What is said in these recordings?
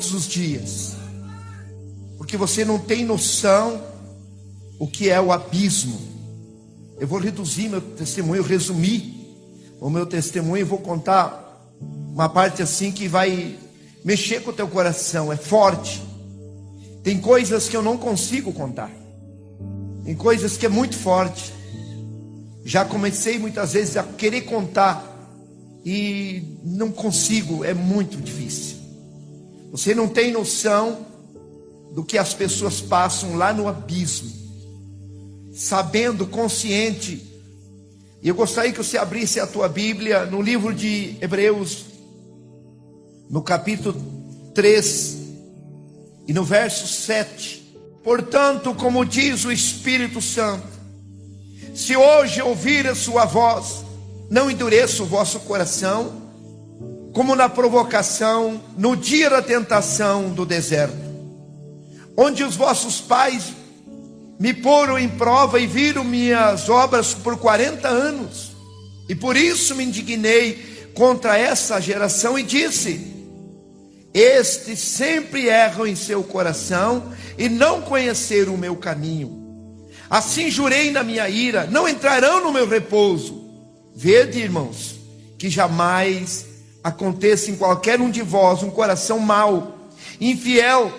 todos os dias, porque você não tem noção o que é o abismo. Eu vou reduzir meu testemunho, resumir o meu testemunho, e vou contar uma parte assim que vai mexer com o teu coração. É forte. Tem coisas que eu não consigo contar, tem coisas que é muito forte. Já comecei muitas vezes a querer contar e não consigo, é muito difícil. Você não tem noção do que as pessoas passam lá no abismo, sabendo, consciente. E eu gostaria que você abrisse a tua Bíblia no livro de Hebreus, no capítulo 3 e no verso 7. Portanto, como diz o Espírito Santo, se hoje ouvir a sua voz, não endureça o vosso coração, como na provocação, no dia da tentação do deserto, onde os vossos pais me poram em prova e viram minhas obras por 40 anos, e por isso me indignei contra essa geração e disse: estes sempre erram em seu coração e não conheceram o meu caminho. Assim jurei na minha ira, não entrarão no meu repouso. Vede, irmãos, que jamais aconteça em qualquer um de vós um coração mau, infiel,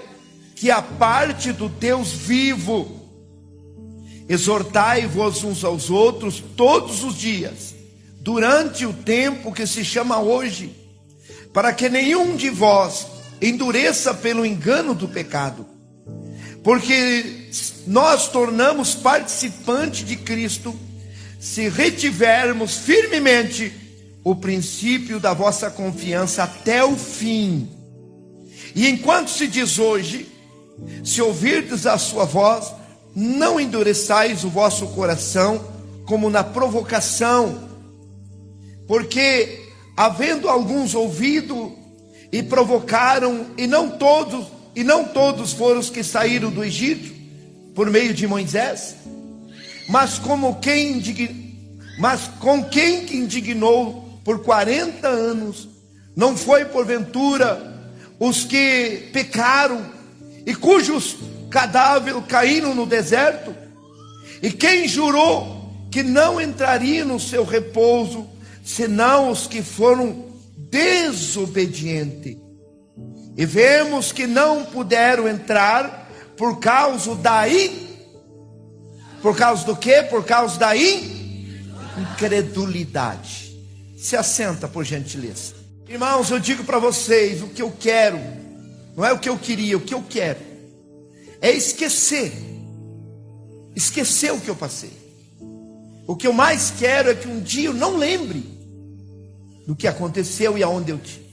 que a parte do Deus vivo. Exortai-vos uns aos outros todos os dias, durante o tempo que se chama hoje, para que nenhum de vós endureça pelo engano do pecado, porque nós tornamos participante de Cristo, se retivermos firmemente o princípio da vossa confiança até o fim. E enquanto se diz hoje, se ouvirdes a sua voz, não endureçais o vosso coração, como na provocação, porque havendo alguns ouvido e provocaram, e não todos foram os que saíram do Egito por meio de Moisés, mas com quem que indignou por 40 anos, não foi porventura os que pecaram e cujos cadáveres caíram no deserto? E quem jurou que não entraria no seu repouso, senão os que foram desobedientes? E vemos que não puderam entrar por causa do quê? Por causa da incredulidade. Se assenta, por gentileza. Irmãos, eu digo para vocês, o que eu quero, não é o que eu queria, o que eu quero é esquecer o que eu passei. O que eu mais quero é que um dia eu não lembre do que aconteceu e aonde eu tive.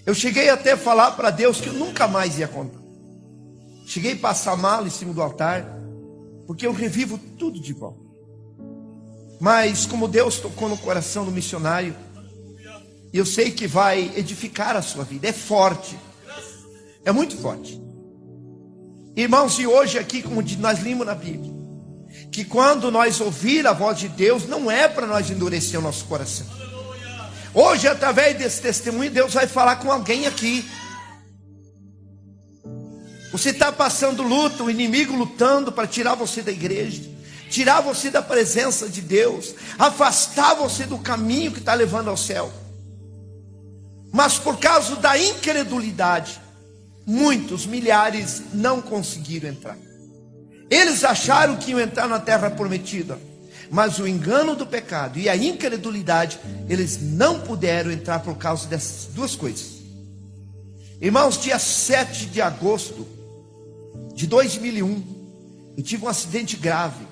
Eu cheguei até a falar para Deus que eu nunca mais ia contar. Cheguei a passar mal em cima do altar, porque eu revivo tudo de volta. Mas como Deus tocou no coração do missionário, e eu sei que vai edificar a sua vida, é forte, é muito forte. Irmãos, e hoje aqui, como nós lemos na Bíblia, que quando nós ouvir a voz de Deus, não é para nós endurecer o nosso coração. Hoje, através desse testemunho, Deus vai falar com alguém aqui. Você está passando luta, o inimigo lutando para tirar você da igreja, tirar você da presença de Deus, afastar você do caminho que está levando ao céu. Mas por causa da incredulidade, muitos, milhares, não conseguiram entrar. Eles acharam que iam entrar na terra prometida, mas o engano do pecado e a incredulidade, eles não puderam entrar por causa dessas duas coisas. Irmãos, dia 7 de agosto de 2001, eu tive um acidente grave,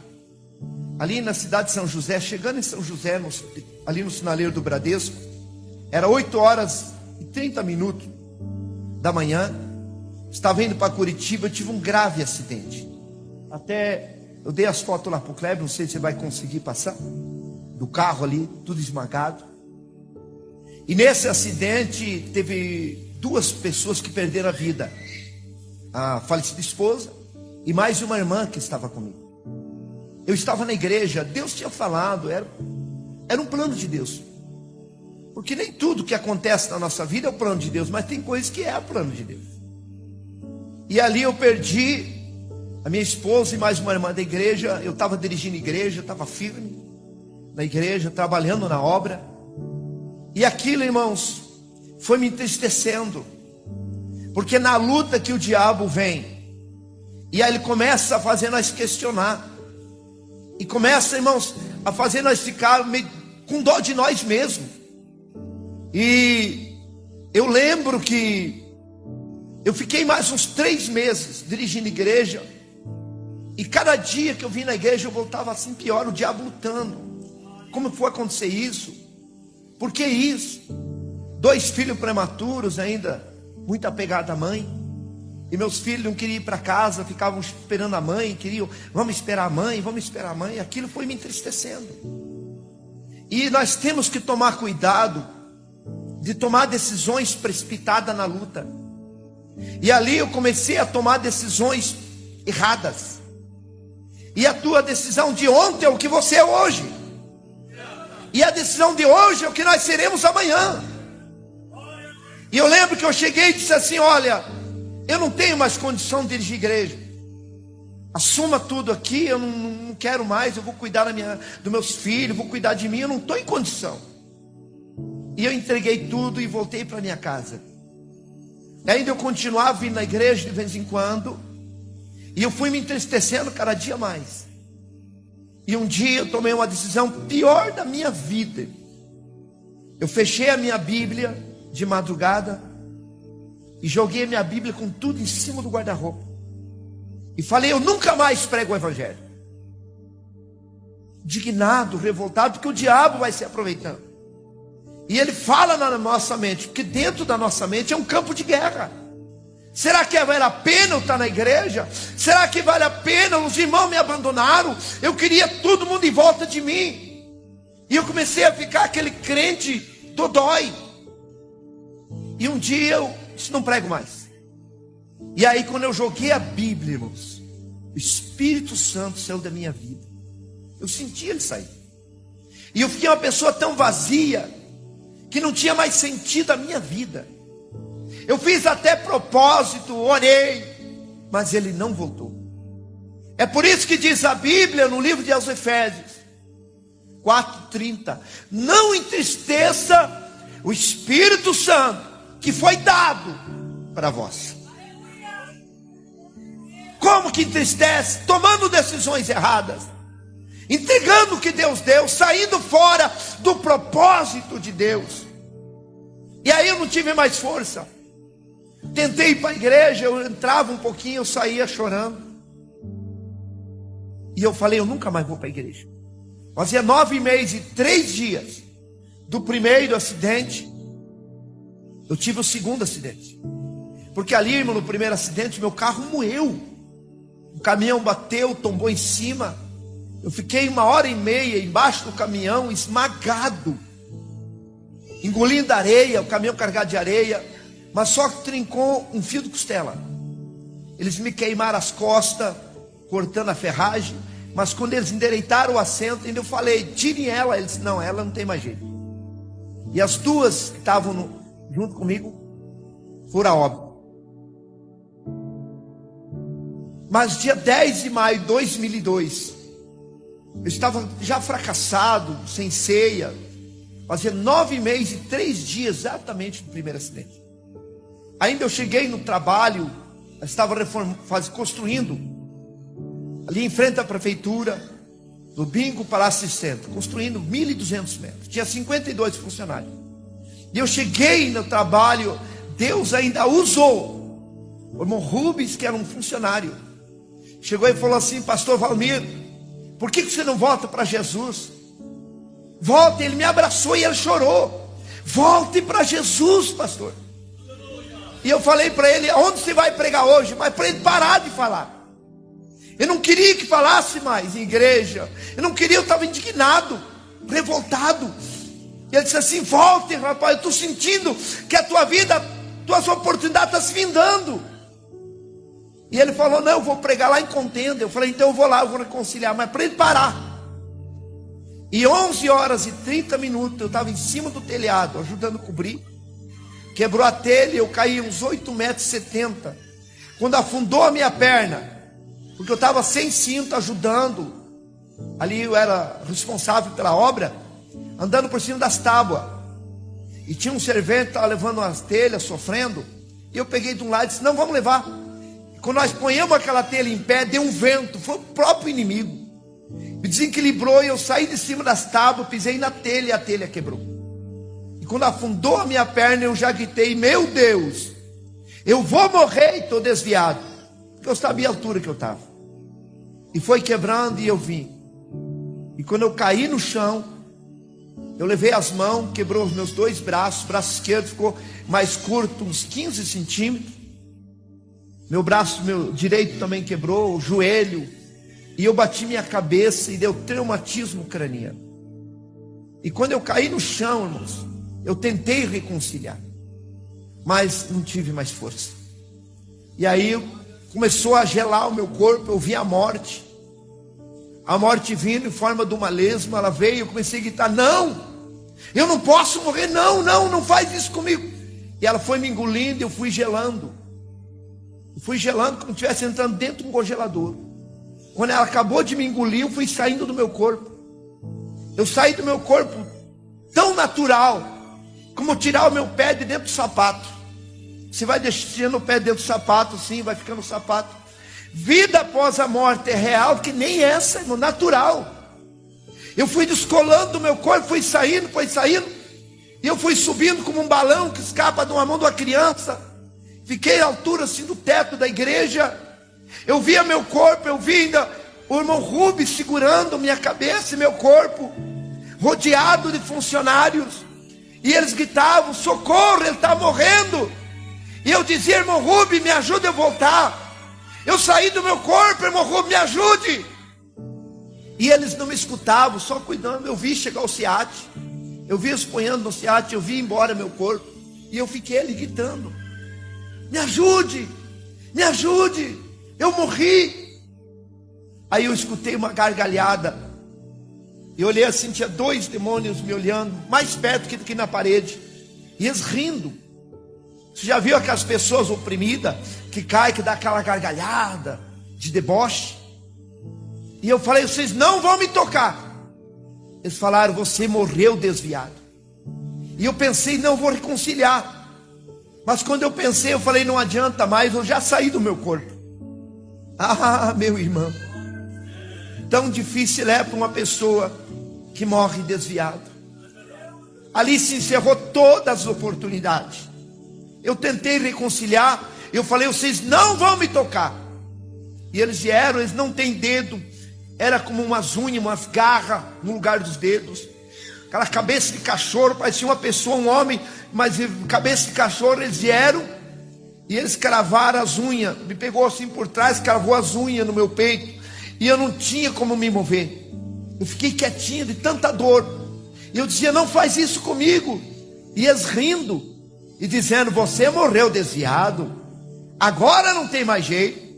ali na cidade de São José. Chegando em São José, ali no sinaleiro do Bradesco, era 8h30 da manhã, estava indo para Curitiba. Eu tive um grave acidente, até eu dei as fotos lá para o Kleber, não sei se você vai conseguir passar, do carro ali, tudo esmagado. E nesse acidente teve 2 pessoas que perderam a vida, a falecida esposa e mais uma irmã que estava comigo. Eu estava na igreja, Deus tinha falado, era um plano de Deus. Porque nem tudo que acontece na nossa vida é o plano de Deus, mas tem coisas que é o plano de Deus. E ali eu perdi a minha esposa e mais uma irmã da igreja. Eu estava dirigindo a igreja, estava firme na igreja, trabalhando na obra. E aquilo, irmãos, foi me entristecendo. Porque na luta que o diabo vem, e aí ele começa a fazer nós questionar. E começa, irmãos, a fazer nós ficar com dó de nós mesmos. E eu lembro que eu fiquei mais uns 3 meses dirigindo igreja. E cada dia que eu vim na igreja eu voltava assim pior, o diabo lutando. Como foi acontecer isso? Por que isso? 2 filhos prematuros ainda, muito apegado à mãe. E meus filhos não queriam ir para casa, ficavam esperando a mãe, queriam, vamos esperar a mãe, vamos esperar a mãe. Aquilo foi me entristecendo. E nós temos que tomar cuidado de tomar decisões precipitadas na luta. E ali eu comecei a tomar decisões erradas. E a tua decisão de ontem é o que você é hoje. E a decisão de hoje é o que nós seremos amanhã. E eu lembro que eu cheguei e disse assim: olha, eu não tenho mais condição de dirigir igreja. Assuma tudo aqui, eu não quero mais, eu vou cuidar dos meus filhos, vou cuidar de mim, eu não estou em condição. E eu entreguei tudo e voltei para minha casa. E ainda eu continuava vindo na igreja de vez em quando. E eu fui me entristecendo cada dia mais. E um dia eu tomei uma decisão pior da minha vida. Eu fechei a minha Bíblia de madrugada e joguei a minha Bíblia com tudo em cima do guarda-roupa. E falei: eu nunca mais prego o evangelho. Indignado, revoltado, porque o diabo vai se aproveitando. E ele fala na nossa mente, porque dentro da nossa mente é um campo de guerra. Será que vale a pena eu estar na igreja? Será que vale a pena? Os irmãos me abandonaram. Eu queria todo mundo em volta de mim. E eu comecei a ficar aquele crente dodói. E um dia eu disse: não prego mais. E aí quando eu joguei a Bíblia, irmãos, o Espírito Santo saiu da minha vida. Eu senti ele sair. E eu fiquei uma pessoa tão vazia que não tinha mais sentido a minha vida. Eu fiz até propósito, orei, mas ele não voltou. É por isso que diz a Bíblia no livro de Efésios 4:30: não entristeça o Espírito Santo que foi dado para vós. Como que entristece? Tomando decisões erradas, entregando o que Deus deu, saindo fora do propósito de Deus. E aí eu não tive mais força. Tentei ir para a igreja, eu entrava um pouquinho, eu saía chorando. E eu falei: eu nunca mais vou para a igreja. Fazia 9 meses e 3 dias do primeiro acidente. Eu tive o segundo acidente. Porque ali, irmão, no primeiro acidente, meu carro moeu. O caminhão bateu, tombou em cima. Eu fiquei 1h30 embaixo do caminhão, esmagado, engolindo areia, o caminhão carregado de areia. Mas só que trincou um fio de costela. Eles me queimaram as costas, cortando a ferragem. Mas quando eles endireitaram o assento, ainda eu falei: tirem ela. Eles disseram: não, ela não tem mais jeito. E as duas que estavam junto comigo foram a óbito. Mas dia 10 de maio de 2002, eu estava já fracassado, sem ceia. Fazia 9 meses e 3 dias exatamente do primeiro acidente. Ainda eu cheguei no trabalho, eu estava construindo, ali em frente à prefeitura, do Bingo Palácio Centro, construindo 1.200 metros. Tinha 52 funcionários. E eu cheguei no trabalho, Deus ainda usou o irmão Rubens, que era um funcionário. Chegou e falou assim: pastor Valmir, por que você não volta para Jesus? Volte. Ele me abraçou e ele chorou: volte para Jesus, pastor. E eu falei para ele: onde você vai pregar hoje? Mas para ele parar de falar. Eu não queria que falasse mais em igreja. Eu não queria, eu estava indignado, revoltado. E ele disse assim: volte, rapaz, eu estou sentindo que a tua vida, tuas oportunidades estão se findando. E ele falou: não, eu vou pregar lá em Contenda. Eu falei: então eu vou lá, eu vou reconciliar. Mas para ele parar. E 11h30 eu estava em cima do telhado, ajudando a cobrir. Quebrou a telha, eu caí uns 8,70 m. Quando afundou a minha perna, porque eu estava sem cinto, ajudando. Ali eu era responsável pela obra, andando por cima das tábuas. E tinha um servente que estava levando as telhas, sofrendo. E eu peguei de um lado e disse, não, vamos levar. E quando nós ponhamos aquela telha em pé, deu um vento, foi o próprio inimigo. Me desequilibrou e eu saí de cima das tábuas, pisei na telha e a telha quebrou. E quando afundou a minha perna, eu já gritei, meu Deus, eu vou morrer, e estou desviado. Porque eu sabia a altura que eu estava. E foi quebrando e eu vim. E quando eu caí no chão, eu levei as mãos, quebrou os meus 2 braços. O braço esquerdo ficou mais curto, uns 15 centímetros. Meu braço, meu direito também quebrou, o joelho. E eu bati minha cabeça e deu traumatismo craniano. E quando eu caí no chão, irmãos, eu tentei reconciliar, mas não tive mais força. E aí começou a gelar o meu corpo, eu vi a morte. A morte vindo em forma de uma lesma, ela veio, eu comecei a gritar, não, eu não posso morrer, não faz isso comigo. E ela foi me engolindo, eu fui gelando. Eu fui gelando como se estivesse entrando dentro de um congelador. Quando ela acabou de me engolir, eu fui saindo do meu corpo. Eu saí do meu corpo tão natural, como tirar o meu pé de dentro do sapato. Você vai deixando o pé dentro do sapato, assim, vai ficando o sapato. Vida após a morte é real, que nem essa, irmão, natural. Eu fui descolando do meu corpo, fui saindo, e eu fui subindo como um balão que escapa de uma mão de uma criança. Fiquei à altura assim do teto da igreja. Eu via meu corpo, eu vi ainda o irmão Rubens segurando minha cabeça e meu corpo, rodeado de funcionários. E eles gritavam, socorro, ele está morrendo. E eu dizia, irmão Rubens, me ajude a voltar. Eu saí do meu corpo, irmão Rubens, me ajude. E eles não me escutavam, só cuidando. Eu vi chegar o SEAT, eu vi eles ponhando no SEAT, eu vi embora meu corpo. E eu fiquei ali gritando, me ajude, eu morri. Aí eu escutei uma gargalhada. Eu olhei assim, tinha 2 demônios me olhando, mais perto que aqui na parede. E eles rindo. Você já viu aquelas pessoas oprimidas, que cai, que dá aquela gargalhada de deboche? E eu falei, vocês não vão me tocar. Eles falaram, você morreu desviado. E eu pensei, não, vou reconciliar. Mas quando eu pensei, eu falei, não adianta mais, eu já saí do meu corpo. Ah, meu irmão, tão difícil é para uma pessoa que morre desviado. Ali se encerrou todas as oportunidades. Eu tentei reconciliar, eu falei, vocês não vão me tocar. E eles vieram, eles não têm dedo, era como umas unhas, umas garras no lugar dos dedos. Aquela cabeça de cachorro, parecia uma pessoa, um homem, mas cabeça de cachorro. Eles vieram e eles cravaram as unhas, me pegou assim por trás, cravou as unhas no meu peito, e eu não tinha como me mover. Eu fiquei quietinho de tanta dor, e eu dizia, não faz isso comigo. E eles rindo, e dizendo, você morreu desviado, agora não tem mais jeito.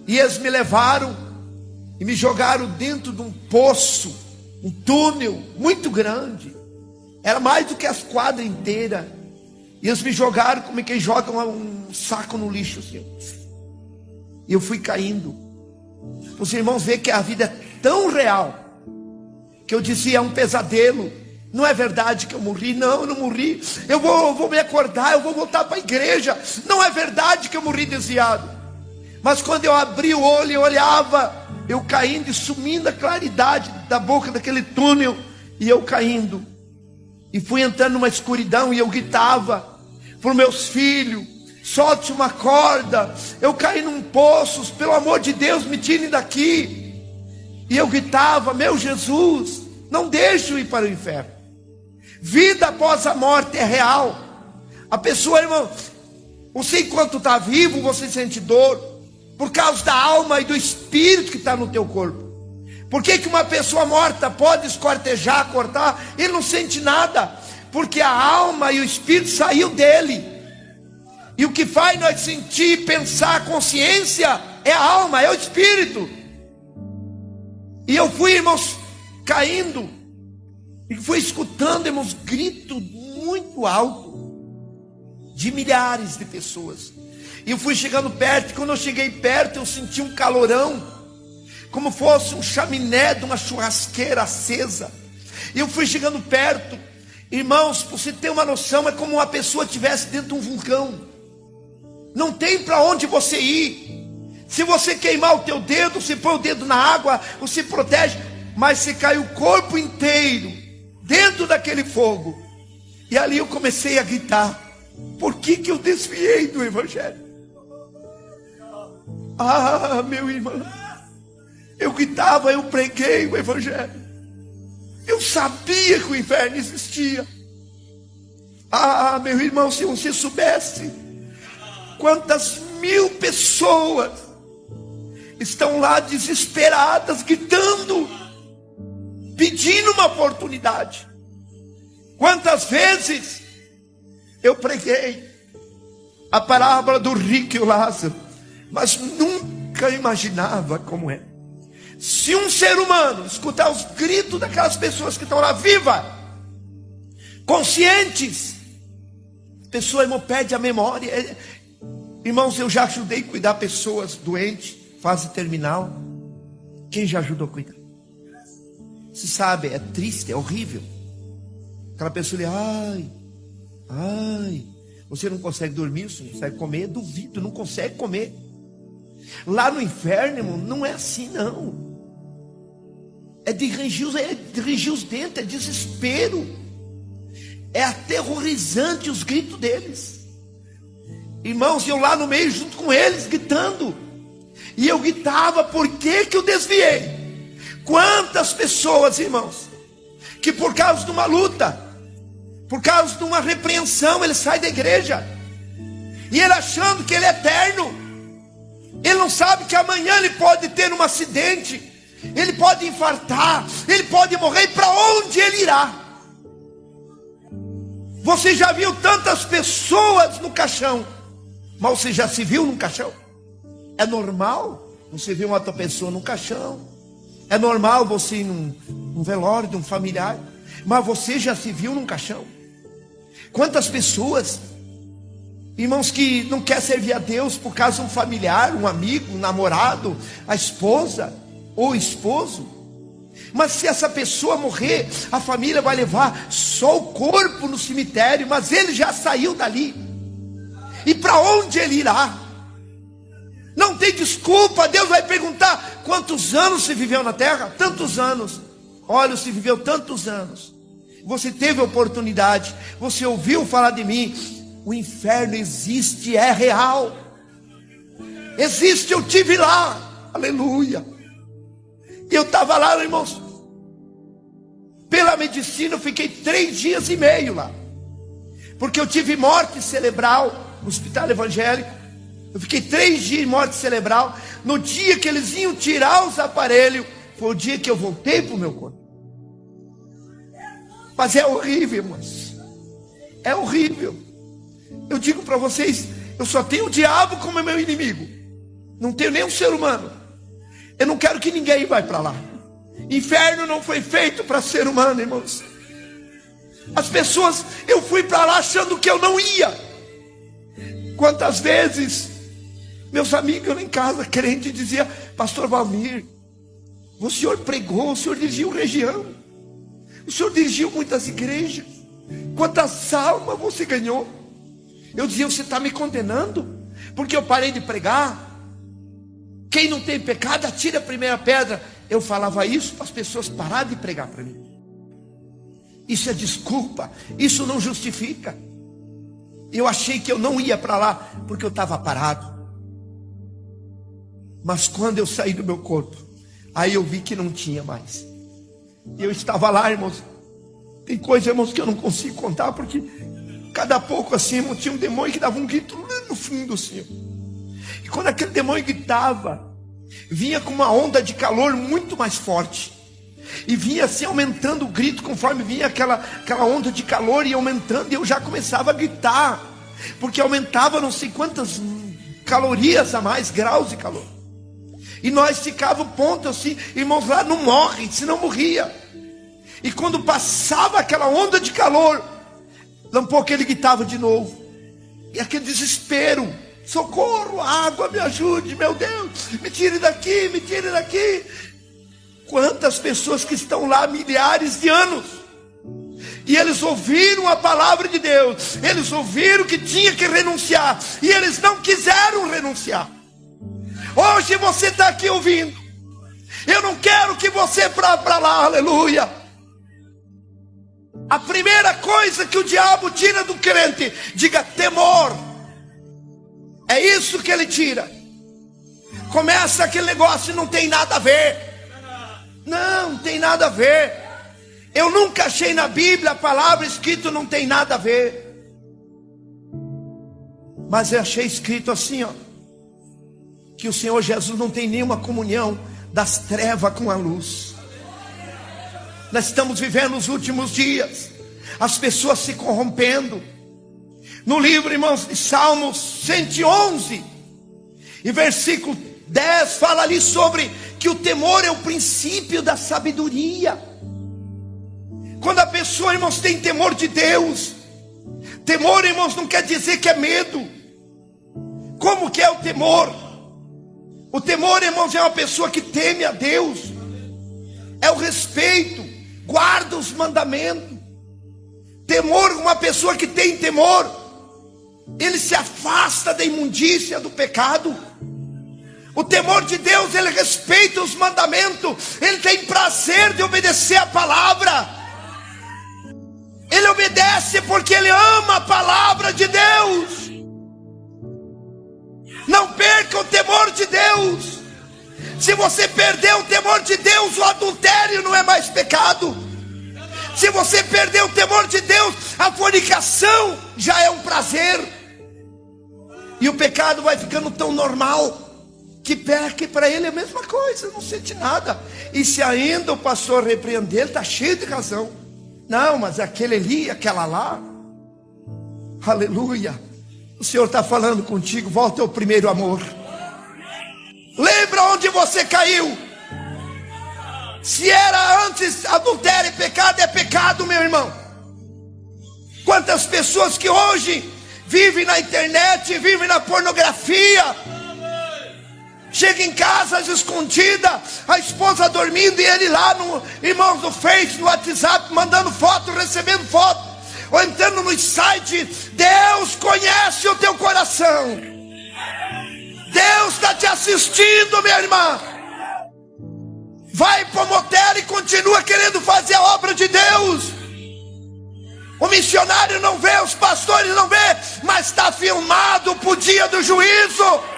E eles me levaram, e me jogaram dentro de um poço, um túnel muito grande, era mais do que as quadras inteiras. E eles me jogaram como quem joga um saco no lixo assim. E eu fui caindo. Os irmãos veem que a vida é tão real, que eu dizia, é um pesadelo. Não é verdade que eu morri, não, eu não morri. Eu vou me acordar, eu vou voltar para a igreja. Não é verdade que eu morri desviado. Mas quando eu abri o olho, eu olhava, eu caindo e sumindo a claridade da boca daquele túnel, e eu caindo. E fui entrando numa escuridão, e eu gritava para os meus filhos, solte uma corda. Eu caí num poço, pelo amor de Deus, me tirem daqui. E eu gritava, meu Jesus, não deixe eu ir para o inferno. Vida após a morte é real. A pessoa, irmão, não sei quanto está vivo, você sente dor, por causa da alma e do espírito que está no teu corpo. Por que uma pessoa morta pode esquartejar, cortar? Ele não sente nada, porque a alma e o espírito saiu dele. E o que faz nós sentir, pensar, a consciência é a alma, é o espírito. E eu fui, irmãos, caindo, E fui escutando, irmãos, gritos muito alto de milhares de pessoas. E eu fui chegando perto, e quando eu cheguei perto, eu senti um calorão, como fosse um chaminé de uma churrasqueira acesa. E eu fui chegando perto, irmãos, para você ter uma noção, é como uma pessoa estivesse dentro de um vulcão. Não tem para onde você ir. Se você queimar o teu dedo, você põe o dedo na água, você protege, mas você cai o corpo inteiro dentro daquele fogo. E ali eu comecei a gritar. Por que eu desviei do Evangelho? Ah, meu irmão, eu gritava, eu preguei o Evangelho. Eu sabia que o inferno existia. Ah, meu irmão, se você soubesse quantas mil pessoas estão lá desesperadas, gritando, pedindo uma oportunidade. Quantas vezes eu preguei a parábola do rico e o Lázaro, mas nunca imaginava como é. Se um ser humano escutar os gritos daquelas pessoas que estão lá vivas, conscientes, a pessoa, irmão, perde a memória. Irmãos, eu já ajudei a cuidar pessoas doentes, fase terminal. Quem já ajudou a cuidar? Você sabe, é triste, é horrível. Aquela pessoa ali, ai, você não consegue dormir, você não consegue comer, duvido, não consegue comer. Lá no inferno, irmão, não é assim não. É de rangir os dentes, é desespero. É aterrorizante os gritos deles. Irmãos, eu lá no meio junto com eles, gritando. E eu gritava, por que eu desviei? Quantas pessoas, irmãos, que por causa de uma luta, por causa de uma repreensão, ele sai da igreja. E ele achando que ele é eterno. Ele não sabe que amanhã ele pode ter um acidente. Ele pode infartar. Ele pode morrer. E para onde ele irá? Você já viu tantas pessoas no caixão, mas você já se viu num caixão? É normal você ver uma outra pessoa no caixão. É normal você ir num velório de um familiar. Mas você já se viu num caixão? Quantas pessoas, irmãos, que não quer servir a Deus por causa de um familiar, um amigo, um namorado, a esposa ou o esposo. Mas se essa pessoa morrer, a família vai levar só o corpo no cemitério, mas ele já saiu dali. E para onde ele irá? Não tem desculpa. Deus vai perguntar: quantos anos você viveu na terra? Tantos anos. Olha, você viveu tantos anos. Você teve oportunidade, você ouviu falar de mim. O inferno existe, é real. Existe, eu tive lá. Aleluia. E eu estava lá, irmãos. Pela medicina eu fiquei 3 dias e meio lá. Porque eu tive morte cerebral no hospital evangélico. Eu fiquei 3 dias em morte cerebral. No dia que eles iam tirar os aparelhos, foi o dia que eu voltei para o meu corpo. Mas é horrível, irmãos. É horrível. Eu digo para vocês, eu só tenho o diabo como meu inimigo. Não tenho nenhum ser humano. Eu não quero que ninguém vá para lá. Inferno não foi feito para ser humano, irmãos. As pessoas, eu fui para lá achando que eu não ia. Quantas vezes meus amigos lá em casa, crente, dizia: pastor Valmir, o senhor pregou, o senhor dirigiu região, o senhor dirigiu muitas igrejas, quantas almas você ganhou? Eu dizia: você está me condenando porque eu parei de pregar? Quem não tem pecado, atira a primeira pedra. Eu falava isso para as pessoas pararem de pregar para mim. Isso é desculpa, isso não justifica. Eu achei que eu não ia para lá porque eu estava parado. Mas quando eu saí do meu corpo, aí eu vi que não tinha mais. Eu estava lá, irmãos. Tem coisa, irmãos, que eu não consigo contar, porque cada pouco assim, irmão, tinha um demônio que dava um grito lá no fundo assim. E quando aquele demônio gritava, vinha com uma onda de calor muito mais forte. E vinha assim aumentando o grito, conforme vinha aquela onda de calor e aumentando. E eu já começava a gritar, porque aumentava não sei quantas calorias a mais, graus de calor. E nós ficávamos ponto assim, irmãos, lá não morre, senão morria. E quando passava aquela onda de calor, um pouco ele gritava de novo. E aquele desespero: socorro, água, me ajude, meu Deus, me tire daqui, me tire daqui. Quantas pessoas que estão lá há milhares de anos, e eles ouviram a palavra de Deus, eles ouviram que tinha que renunciar, e eles não quiseram renunciar. Hoje você está aqui ouvindo, eu não quero que você vá para lá, aleluia. A primeira coisa que o diabo tira do crente, diga temor. É isso que ele tira. Começa aquele negócio, não tem nada a ver. Não tem nada a ver. Eu nunca achei na Bíblia a palavra escrito não tem nada a ver. Mas eu achei escrito assim, ó, que o Senhor Jesus não tem nenhuma comunhão das trevas com a luz. Nós estamos vivendo os últimos dias, as pessoas se corrompendo. No livro, irmãos, de Salmos 111 e versículo 10 fala ali sobre que o temor é o princípio da sabedoria. Quando a pessoa, irmãos, tem temor de Deus, temor, irmãos, não quer dizer que é medo. Como que é o temor? O temor, irmãos, é uma pessoa que teme a Deus, é o respeito, guarda os mandamentos. Temor, uma pessoa que tem temor, ele se afasta da imundícia do pecado. O temor de Deus, ele respeita os mandamentos, ele tem prazer de obedecer a palavra. Ele obedece porque ele ama a palavra de Deus. Não perca o temor de Deus. Se você perder o temor de Deus, o adultério não é mais pecado. Se você perder o temor de Deus, a fornicação já é um prazer. E o pecado vai ficando tão normal que peca, para ele é a mesma coisa, não sente nada. E se ainda o pastor repreender, ele está cheio de razão. Não, mas aquele ali, aquela lá, aleluia. O Senhor está falando contigo, volta ao primeiro amor. Lembra onde você caiu. Se era antes adultério e pecado, é pecado, meu irmão. Quantas pessoas que hoje vivem na internet, vivem na pornografia. Chega em casa escondida, a esposa dormindo e ele lá no, irmãos, no Face, no WhatsApp, mandando foto, recebendo foto, ou entrando no site. Deus conhece o teu coração. Deus está te assistindo, minha irmã. Vai para o motel e continua querendo fazer a obra de Deus. O missionário não vê, os pastores não vê, mas está filmado para o dia do juízo.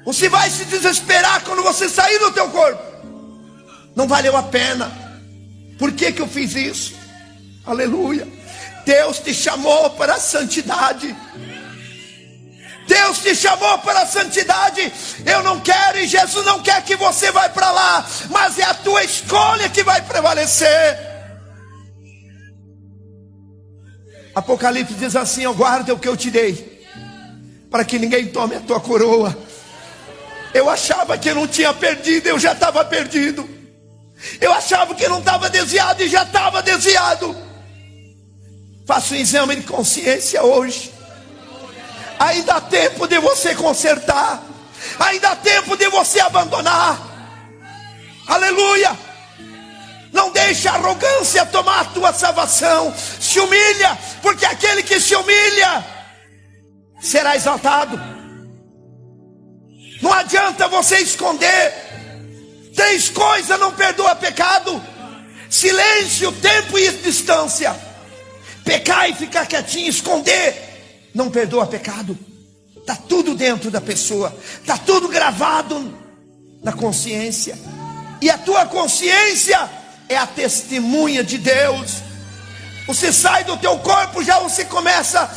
Você vai se desesperar quando você sair do teu corpo. Não valeu a pena. Por que que eu fiz isso? Aleluia. Deus te chamou para a santidade. Deus te chamou para a santidade. Eu não quero, e Jesus não quer que você vá para lá, mas é a tua escolha que vai prevalecer. Apocalipse diz assim: ó, guarda o que eu te dei, para que ninguém tome a tua coroa. Eu achava que eu não tinha perdido, eu já estava perdido. Eu achava que não estava desviado e já estava desviado. Faça um exame de consciência hoje. Ainda há tempo de você consertar. Ainda há tempo de você abandonar. Aleluia. Não deixe a arrogância tomar a tua salvação. Se humilha, porque aquele que se humilha será exaltado. Não adianta você esconder. 3 coisas não perdoa pecado: silêncio, tempo e distância. Pecar e ficar quietinho, esconder, não perdoa pecado. Está tudo dentro da pessoa, está tudo gravado na consciência. E a tua consciência é a testemunha de Deus. Você sai do teu corpo, já você começa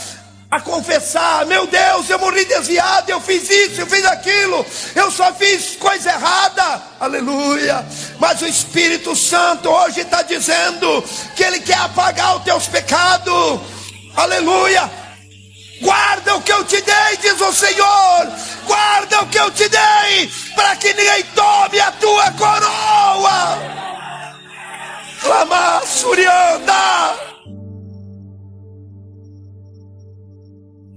a confessar: meu Deus, eu morri desviado, eu fiz isso, eu fiz aquilo, eu só fiz coisa errada. Aleluia. Mas o Espírito Santo hoje está dizendo que Ele quer apagar os teus pecados. Aleluia. Guarda o o que eu te dei, diz o Senhor. Guarda o que eu te dei, para que ninguém tome a tua coroa. Lama Surianda.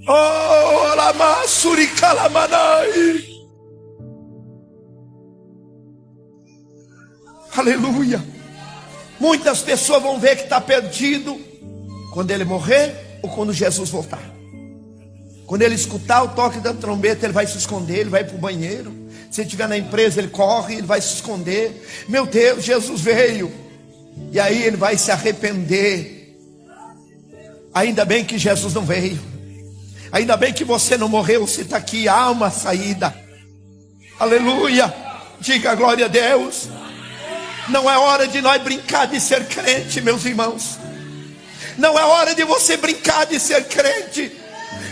Oh, Lama Suricalamanai. Aleluia. Muitas pessoas vão ver que está perdido quando ele morrer ou quando Jesus voltar. Quando ele escutar o toque da trombeta, ele vai se esconder, ele vai para o banheiro. Se ele estiver na empresa, ele corre, ele vai se esconder. Meu Deus, Jesus veio. E aí ele vai se arrepender. Ainda bem que Jesus não veio. Ainda bem que você não morreu, você está aqui, há uma saída. Aleluia. Diga glória a Deus. Não é hora de nós brincar de ser crente, meus irmãos. Não é hora de você brincar de ser crente.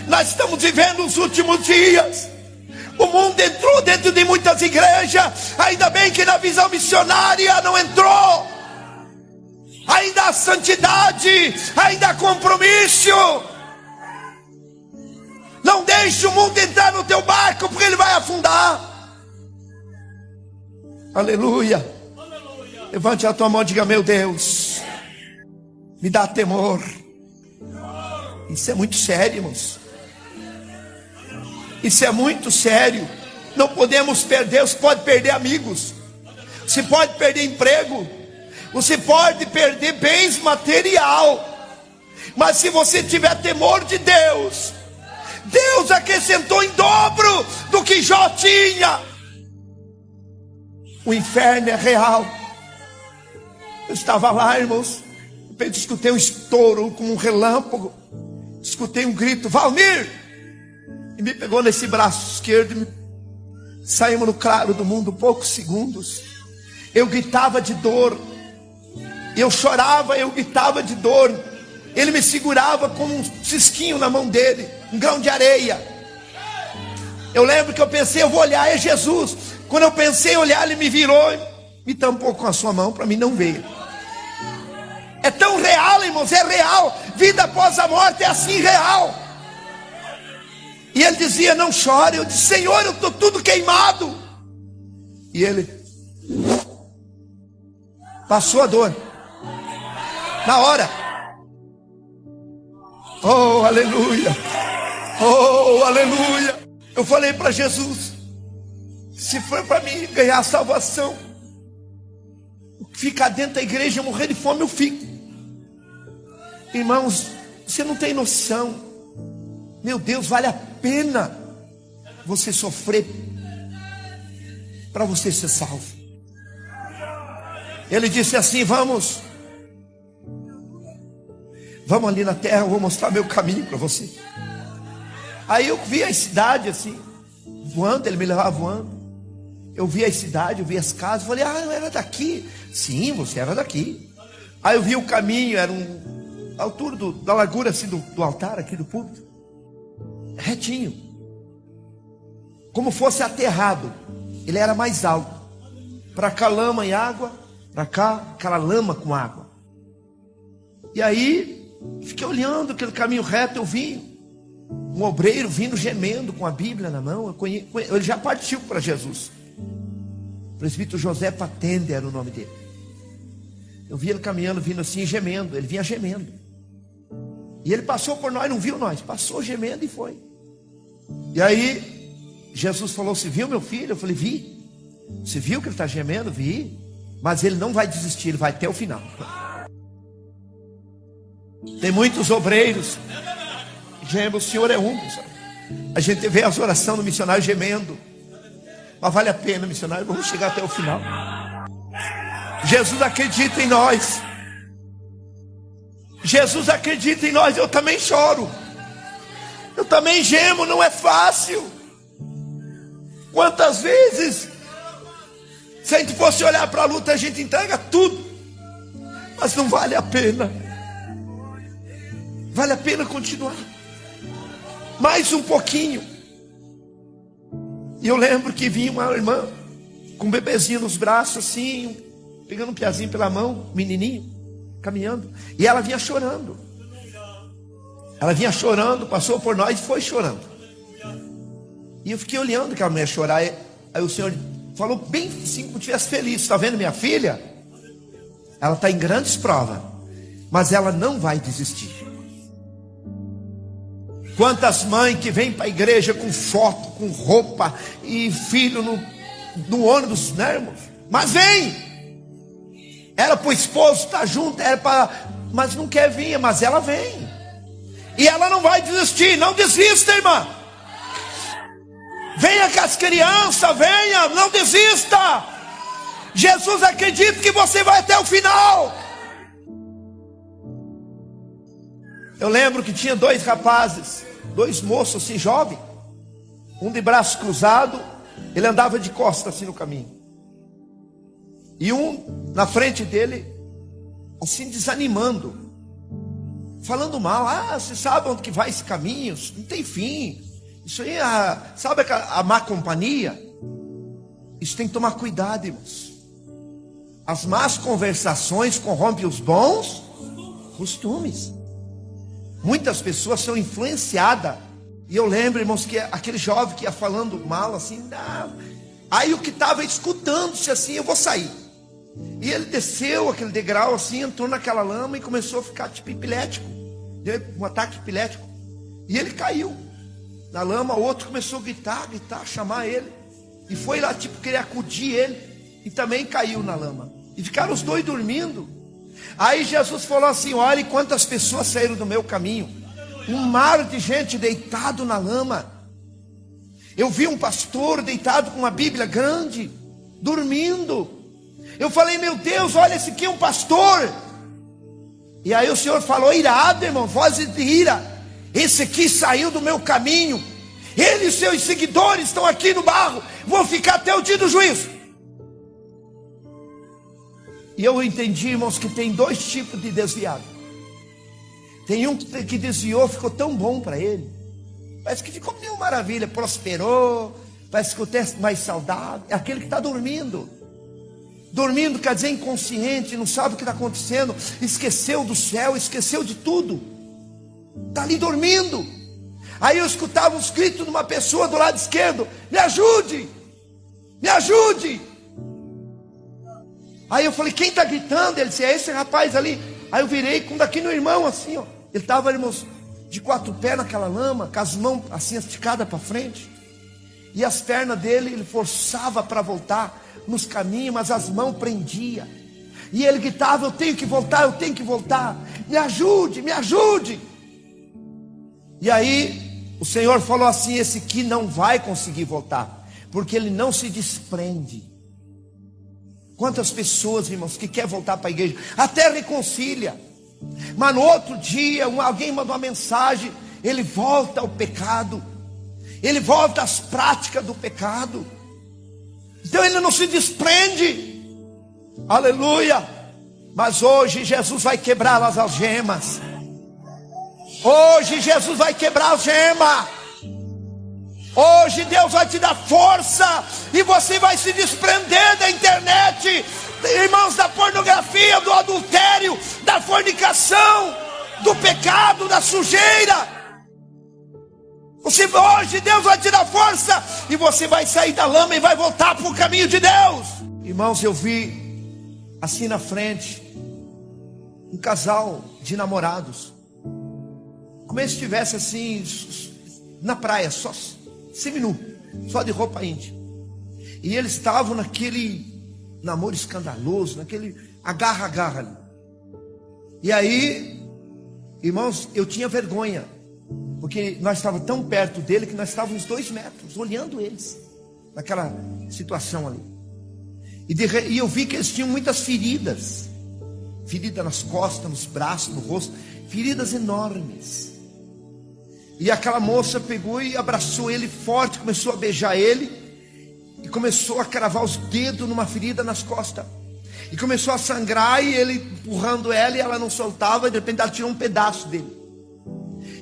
Nós estamos vivendo os últimos dias. O mundo entrou dentro de muitas igrejas. Ainda bem que na visão missionária não entrou. Ainda há santidade, ainda há compromisso. Não deixe o mundo entrar no teu barco, porque ele vai afundar. Aleluia. Levante a tua mão e diga: meu Deus, me dá temor. Isso é muito sério, irmãos. Isso é muito sério. Não podemos perder. Você pode perder amigos, você pode perder emprego, você pode perder bens material, mas se você tiver temor de Deus, Deus acrescentou em dobro do que Jó tinha. O inferno é real. Eu estava lá, irmãos, de repente escutei um estouro como um relâmpago. Escutei um grito: Valmir! E me pegou nesse braço esquerdo. Saímos no claro do mundo, poucos segundos. Eu gritava de dor. Eu chorava, eu gritava de dor. Ele me segurava como um cisquinho na mão dele, um grão de areia. Eu lembro que eu pensei: eu vou olhar, é Jesus. Quando eu pensei em olhar, ele me virou, me tampou com a sua mão para mim não ver. É tão real, irmãos, é real. Vida após a morte é assim real. E ele dizia: não chore. Eu disse: Senhor, eu estou tudo queimado. E ele passou a dor na hora. Oh, aleluia. Oh, aleluia. Eu falei para Jesus: se for para mim ganhar a salvação, ficar dentro da igreja e morrer de fome, eu fico. Irmãos, você não tem noção. Meu Deus, vale a pena você sofrer para você ser salvo. Ele disse assim: vamos ali na terra, eu vou mostrar meu caminho para você. Aí eu vi a cidade assim, voando, ele me levava voando. Eu vi a cidade, eu vi as casas, falei: ah, eu era daqui. Sim, você era daqui. Aí eu vi o caminho, era a altura da largura assim do altar aqui do púlpito, retinho, como fosse aterrado. Ele era mais alto. Para cá lama e água, para cá aquela lama com água. E aí fiquei olhando aquele caminho reto. Eu vi um obreiro vindo gemendo com a Bíblia na mão. Ele já partiu para Jesus. O presbítero José Patende era o nome dele. Eu vi ele caminhando, vindo assim, gemendo. Ele vinha gemendo. E ele passou por nós, não viu nós. Passou gemendo e foi. E aí Jesus falou: você viu meu filho? Eu falei: vi. Você viu que ele está gemendo? Vi. Mas ele não vai desistir, ele vai até o final. Tem muitos obreiros gemendo, o Senhor é um. Sabe? A gente vê as orações do missionário gemendo. Mas vale a pena, missionário, vamos chegar até o final. Jesus acredita em nós. Jesus acredita em nós. Eu também choro, eu também gemo, não é fácil. Quantas vezes, se a gente fosse olhar para a luta, a gente entrega tudo, mas não vale a pena. Vale a pena continuar mais um pouquinho. E eu lembro que vinha uma irmã com um bebezinho nos braços assim, pegando um piazinho pela mão, menininho, caminhando, e ela vinha chorando. Ela vinha chorando, passou por nós e foi chorando. E eu fiquei olhando aquela mulher chorar. Aí o Senhor falou bem assim, como se estivesse feliz. Está vendo minha filha? Ela está em grandes provas, mas ela não vai desistir. Quantas mães que vêm para a igreja com foto, com roupa e filho no ônibus, né, irmãos? Mas vem! Era para o esposo estar junto, mas não quer vir, mas ela vem. E ela não vai desistir, não desista, irmã. Venha com as crianças, venha, não desista. Jesus acredita que você vai até o final. Eu lembro que tinha 2 rapazes, 2 moços assim, jovens. Um de braço cruzado, ele andava de costas assim no caminho. E um na frente dele, assim desanimando, falando mal. Você sabe onde que vai esse caminho? Não tem fim. Isso aí, sabe a má companhia? Isso tem que tomar cuidado, irmãos. As más conversações corrompem os bons costumes. Muitas pessoas são influenciadas. E eu lembro, irmãos, que aquele jovem que ia falando mal assim, aí o que estava escutando-se assim, eu vou sair. E ele desceu aquele degrau assim, entrou naquela lama e começou a ficar tipo epilético. Deu um ataque epilético. E ele caiu na lama. O outro começou a gritar, chamar ele. E foi lá tipo querer acudir ele. E também caiu na lama. E ficaram os 2 dormindo. Aí Jesus falou assim: olha quantas pessoas saíram do meu caminho. Um mar de gente deitado na lama. Eu vi um pastor deitado com uma Bíblia grande, dormindo. Eu falei: meu Deus, olha, esse aqui é um pastor. E aí o Senhor falou: irado, irmão, voz de ira. Esse aqui saiu do meu caminho. Ele e seus seguidores estão aqui no barro. Vão ficar até o dia do juízo. E eu entendi, irmãos, que tem 2 tipos de desviado. Tem um que desviou, ficou tão bom para ele. Parece que ficou mil maravilha, prosperou. Parece que o texto mais saudável. É aquele que está dormindo. Dormindo quer dizer inconsciente, não sabe o que está acontecendo. Esqueceu do céu, esqueceu de tudo. Está ali dormindo. Aí eu escutava os gritos de uma pessoa do lado esquerdo: me ajude, me ajude. Aí eu falei: quem está gritando? Ele disse: é esse rapaz ali. Aí eu virei com daqui no irmão assim, ó. Ele estava, irmãos, de 4 pés naquela lama, com as mãos assim esticadas para frente. E as pernas dele, ele forçava para voltar nos caminhos, mas as mãos prendia. E ele gritava: eu tenho que voltar, eu tenho que voltar. Me ajude, me ajude. E aí o Senhor falou assim: esse aqui não vai conseguir voltar, porque ele não se desprende. Quantas pessoas, irmãos, que quer voltar para a igreja, até reconcilia, mas no outro dia alguém mandou uma mensagem, ele volta ao pecado, ele volta às práticas do pecado. Então ele não se desprende. Aleluia. Mas hoje Jesus vai quebrar as algemas. Hoje Jesus vai quebrar a algema. Hoje Deus vai te dar força e você vai se desprender da internet, irmãos, da pornografia, do adultério, da fornicação, do pecado, da sujeira. Hoje Deus vai te dar força e você vai sair da lama e vai voltar para o caminho de Deus. Irmãos, eu vi assim na frente um casal de namorados, como se estivesse assim na praia, só seminu, só de roupa íntima. E eles estavam naquele namoro escandaloso, naquele agarra-agarra ali. E aí, irmãos, eu tinha vergonha, porque nós estávamos tão perto dele que nós estávamos 2 metros, olhando eles, naquela situação ali. E eu vi que eles tinham muitas feridas, feridas nas costas, nos braços, no rosto, feridas enormes. E aquela moça pegou e abraçou ele forte, começou a beijar ele, e começou a cravar os dedos numa ferida nas costas, e começou a sangrar, e ele empurrando ela, e ela não soltava, e de repente ela tirou um pedaço dele,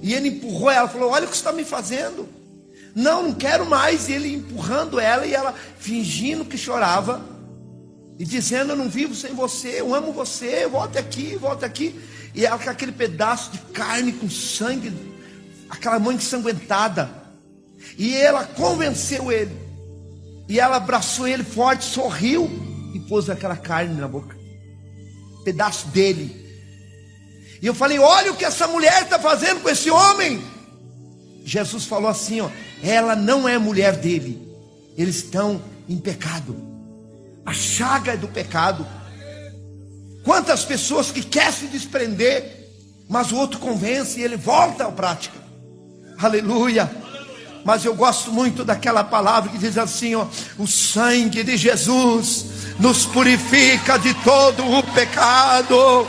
e ele empurrou ela, falou: olha o que você está me fazendo. Não, não quero mais. E ele empurrando ela, e ela fingindo que chorava, e dizendo: eu não vivo sem você, eu amo você, volte aqui, volte aqui. E ela com aquele pedaço de carne com sangue aquela mão ensanguentada. E ela convenceu ele. E ela abraçou ele forte, sorriu e pôs aquela carne na boca, pedaço dele. E eu falei: olha o que essa mulher está fazendo com esse homem. Jesus falou assim: ó, ela não é mulher dele, eles estão em pecado. A chaga é do pecado. Quantas pessoas que querem se desprender, mas o outro convence e ele volta à prática. Aleluia. Mas eu gosto muito daquela palavra que diz assim, ó: o sangue de Jesus nos purifica de todo o pecado.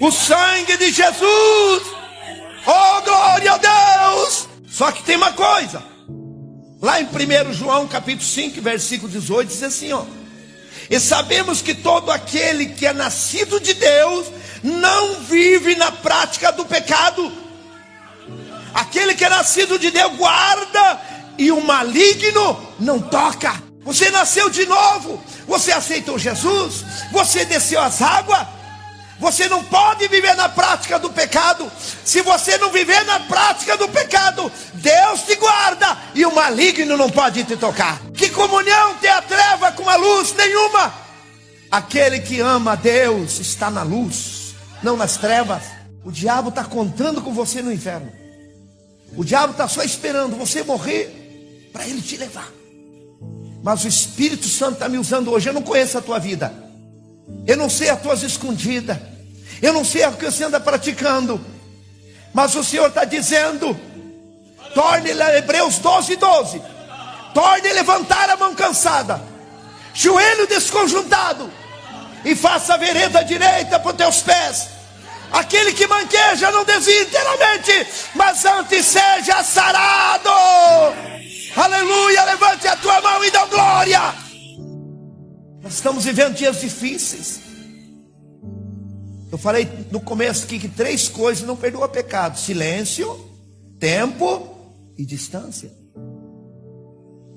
O sangue de Jesus, oh glória a Deus. Só que tem uma coisa, lá em 1 João capítulo 5 versículo 18 diz assim, ó: e sabemos que todo aquele que é nascido de Deus não vive na prática do pecado. Aquele que é nascido de Deus guarda, e o maligno não toca. Você nasceu de novo, você aceitou Jesus, você desceu as águas. Você não pode viver na prática do pecado. Se você não viver na prática do pecado, Deus te guarda e o maligno não pode te tocar. Que comunhão tem a treva com a luz? Nenhuma. Aquele que ama a Deus está na luz, não nas trevas. O diabo está contando com você no inferno. O diabo está só esperando você morrer para ele te levar. Mas o Espírito Santo está me usando hoje. Eu não conheço a tua vida, eu não sei as tuas escondidas, eu não sei o que você anda praticando, mas o Senhor está dizendo: torne, Hebreus 12:12, torne a levantar a mão cansada, joelho desconjuntado, e faça a vereda direita para os teus pés. Aquele que manqueja não desvia inteiramente, mas antes seja sarado. Aleluia, levante a tua mão e dá glória. Nós estamos vivendo dias difíceis. Eu falei no começo aqui que 3 coisas não perdoam pecado: silêncio, tempo e distância.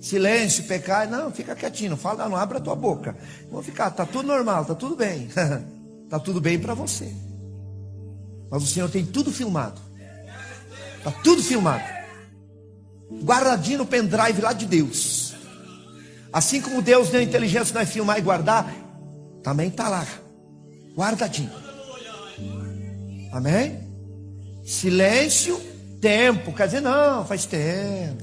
Silêncio, pecar, não, fica quietinho, não fala, não abre a tua boca. Vou ficar, tá tudo normal, tá tudo bem. Tá tudo bem para você. Mas o Senhor tem tudo filmado. Tá tudo filmado, guardadinho no pendrive lá de Deus. Assim como Deus deu inteligência para nós filmar e guardar, também está lá, guardadinho. Amém? Silêncio, tempo. Quer dizer, não, faz tempo.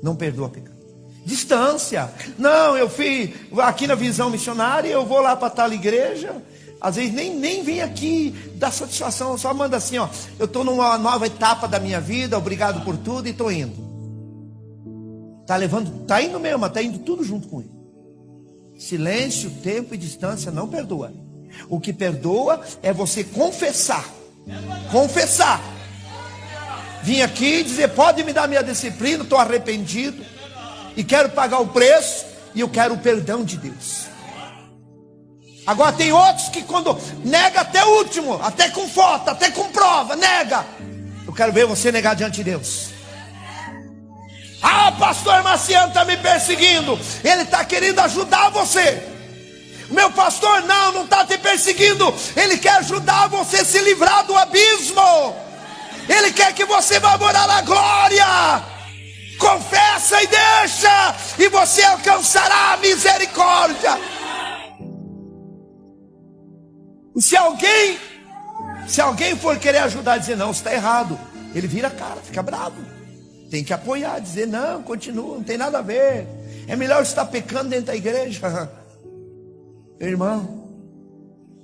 Não perdoa pecado. Distância. Não, eu fui aqui na Visão Missionária, eu vou lá para tal igreja. Às vezes nem vem aqui dar satisfação, só manda assim, ó: eu estou numa nova etapa da minha vida, obrigado por tudo e estou indo. Está indo mesmo, mas está indo tudo junto com ele. Silêncio, tempo e distância não perdoa. O que perdoa é você confessar. Confessar. Vim aqui dizer: pode me dar minha disciplina, estou arrependido e quero pagar o preço, e eu quero o perdão de Deus. Agora tem outros que quando nega até o último, até com foto, até com prova, nega. Eu quero ver você negar diante de Deus. Ah, pastor Marciano está me perseguindo. Ele está querendo ajudar você. O meu pastor não está te perseguindo. Ele quer ajudar você a se livrar do abismo. Ele quer que você vá morar na glória. Confessa e deixa, e você alcançará a misericórdia. E se alguém for querer ajudar, dizer não, você está errado, ele vira a cara, fica bravo. Tem que apoiar, dizer não, continua, não tem nada a ver. É melhor você estar pecando dentro da igreja. Irmão,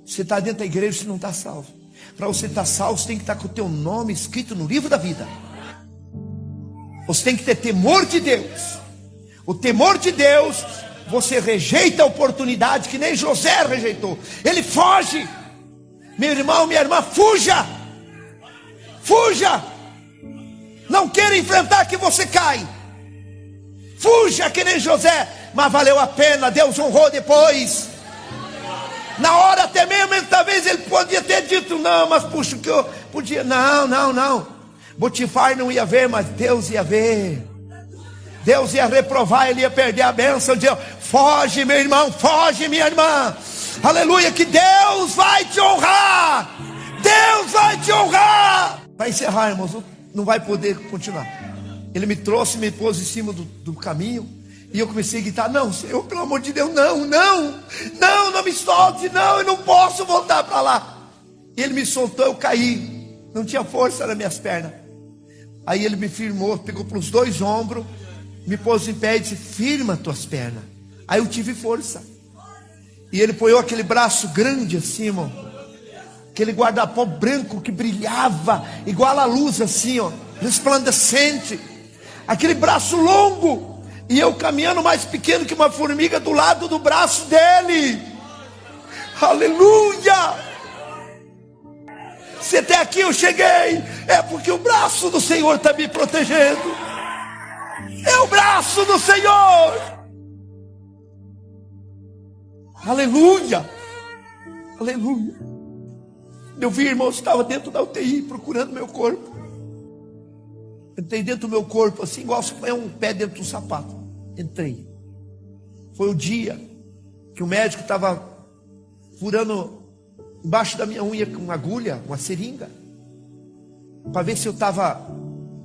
você está dentro da igreja, você não está salvo. Para você estar salvo, você tem que estar com o teu nome escrito no livro da vida. Você tem que ter temor de Deus. O temor de Deus, você rejeita a oportunidade que nem José rejeitou. Ele foge. Meu irmão, minha irmã, fuja. Fuja. Não queira enfrentar que você cai. Fuja que nem José. Mas valeu a pena, Deus honrou depois. Na hora até mesmo, talvez ele podia ter dito não, mas puxa, que eu podia. Não. Potifar não ia ver, mas Deus ia ver. Deus ia reprovar, ele ia perder a bênção de Deus. Foge, meu irmão, foge, minha irmã. Aleluia, que Deus vai te honrar. Deus vai te honrar. Para encerrar, irmãos, não vai poder continuar. Ele me trouxe, me pôs em cima do caminho, e eu comecei a gritar: não, Senhor, pelo amor de Deus, não me solte, não, eu não posso voltar para lá. E ele me soltou, eu caí, não tinha força nas minhas pernas. Aí ele me firmou, pegou pelos 2 ombros, me pôs em pé e disse: firma tuas pernas. Aí eu tive força. E ele põe aquele braço grande assim, irmão, aquele guarda-pó branco que brilhava igual a luz assim, ó, resplandecente, aquele braço longo, e eu caminhando mais pequeno que uma formiga do lado do braço dele. Aleluia! Se até aqui eu cheguei, é porque o braço do Senhor está me protegendo. É o braço do Senhor. Aleluia, aleluia. Eu vi, irmãos, estava dentro da UTI procurando meu corpo. Entrei dentro do meu corpo assim, igual se põe um pé dentro do sapato. Entrei. Foi o dia que o médico estava furando embaixo da minha unha com uma agulha, uma seringa, para ver se eu estava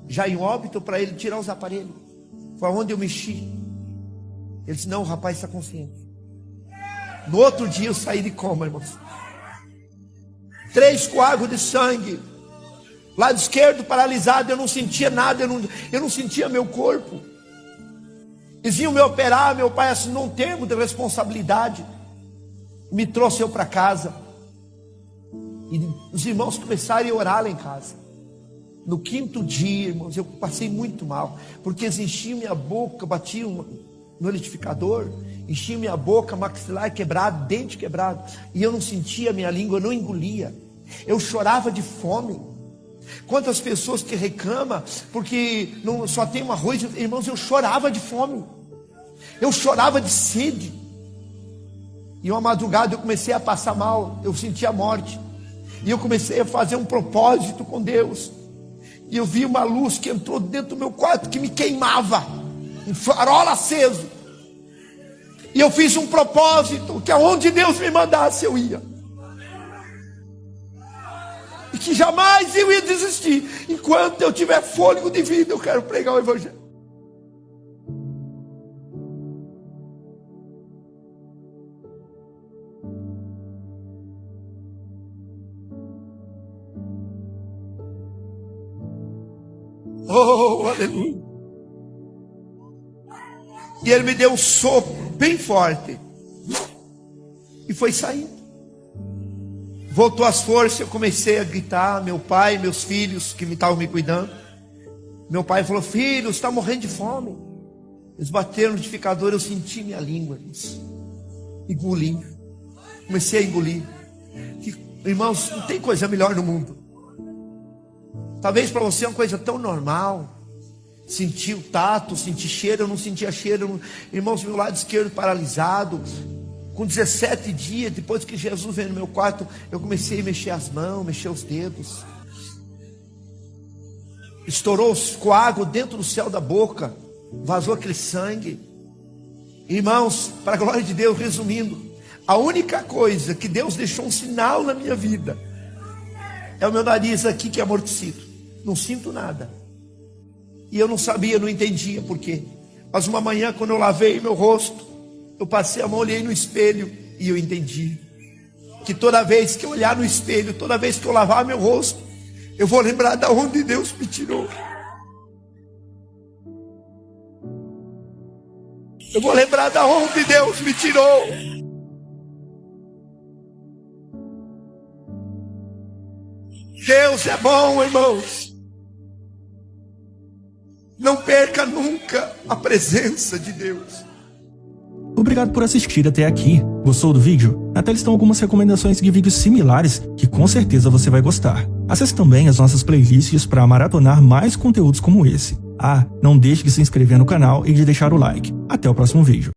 já em óbito, para ele tirar os aparelhos. Foi onde eu mexi. Ele disse: não, o rapaz está consciente. No outro dia eu saí de coma, irmãos. 3 coágulos de sangue. Lado esquerdo paralisado, eu não sentia nada, eu não sentia meu corpo. Eles iam me operar, meu pai assinou um termo de responsabilidade, me trouxe eu para casa. E os irmãos começaram a orar lá em casa. No 5º dia, irmãos, eu passei muito mal, porque eles enchiam minha boca, batiam no liquidificador, enchiam minha boca, maxilar quebrado, dente quebrado, e eu não sentia a minha língua, eu não engolia. Eu chorava de fome. Quantas pessoas que reclamam porque não, só tem um arroz, irmãos, eu chorava de fome, eu chorava de sede. E uma madrugada eu comecei a passar mal, eu sentia a morte, e eu comecei a fazer um propósito com Deus. E eu vi uma luz que entrou dentro do meu quarto, que me queimava, um farol aceso. E eu fiz um propósito, que aonde Deus me mandasse eu ia, e que jamais eu ia desistir. Enquanto eu tiver fôlego de vida, eu quero pregar o Evangelho. Oh, aleluia. E ele me deu um sopro bem forte, e foi saindo. Voltou as forças, eu comecei a gritar. Meu pai, meus filhos que estavam me cuidando, meu pai falou: filho, você está morrendo de fome. Eles bateram no liquidificador, eu senti minha língua, engoli. Comecei a engolir. Irmãos, não tem coisa melhor no mundo. Talvez para você é uma coisa tão normal, sentir o tato, sentir cheiro. Eu não sentia cheiro, irmãos, meu lado esquerdo paralisado. Com 17 dias, depois que Jesus veio no meu quarto, eu comecei a mexer as mãos, mexer os dedos. Estourou os coágulos dentro do céu da boca, vazou aquele sangue. Irmãos, para a glória de Deus, resumindo, a única coisa que Deus deixou um sinal na minha vida é o meu nariz aqui, que é amortecido. Não sinto nada. E eu não sabia, não entendia por quê. Mas uma manhã, quando eu lavei meu rosto, eu passei a mão, olhei no espelho, e eu entendi que toda vez que eu olhar no espelho, toda vez que eu lavar meu rosto, eu vou lembrar de onde Deus me tirou. Eu vou lembrar de onde Deus me tirou. Deus é bom, irmãos. Não perca nunca a presença de Deus. Obrigado por assistir até aqui. Gostou do vídeo? Na tela estão algumas recomendações de vídeos similares que com certeza você vai gostar. Acesse também as nossas playlists para maratonar mais conteúdos como esse. Não deixe de se inscrever no canal e de deixar o like. Até o próximo vídeo.